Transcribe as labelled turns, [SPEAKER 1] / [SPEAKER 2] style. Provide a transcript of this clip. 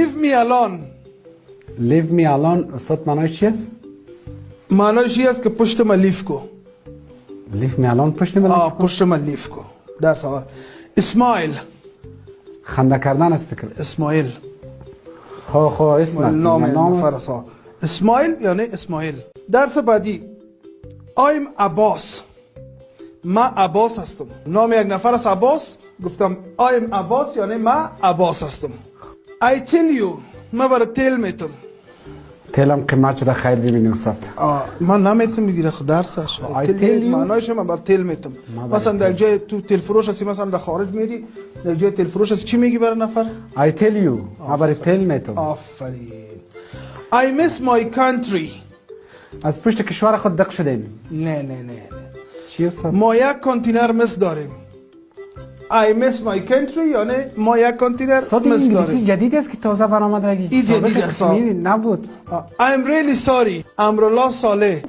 [SPEAKER 1] leave me alone.
[SPEAKER 2] Leave me alone استاد معناش چی است؟
[SPEAKER 1] معناش این است که پشت من لیف کو.
[SPEAKER 2] Leave me alone پشت من لیف کو.
[SPEAKER 1] پشت من لیف کو. در سوال. اسماعیل.
[SPEAKER 2] خنده کردن است فکر.
[SPEAKER 1] اسماعیل.
[SPEAKER 2] خو اسم است.
[SPEAKER 1] نام فرسا. اسماعیل یعنی اسماعیل. درس بعدی. I'm عباس. ما عباس هستم. نام یک نفر است عباس. گفتم I'm عباس یعنی ما عباس هستم. I tell you. ما برای تیل میتم.
[SPEAKER 2] تیلم قیمت شده خیر ببینی استاد.
[SPEAKER 1] من نمیتونم بگیره خود درسش.
[SPEAKER 2] I tell you.
[SPEAKER 1] معنایش من بر تیل میتم. مثلا در جای تو تیل فروش هستی مثلا در خارج میری در جای تیل فروش هستی چی میگی برای نفر؟
[SPEAKER 2] I tell you. ما برای تیل میتم.
[SPEAKER 1] آفرین. I miss my country.
[SPEAKER 2] از پشت کشور خود دق شدیم.
[SPEAKER 1] نه.
[SPEAKER 2] چی استاد؟
[SPEAKER 1] ما یک کانتینر مس داریم. I miss my country یعنی ما یک کانتینر مس داریم.
[SPEAKER 2] انگلیسی جدید است که تازه برآمدگی.
[SPEAKER 1] این جدید است.
[SPEAKER 2] نبود.
[SPEAKER 1] I'm really sorry. امرالله صالح.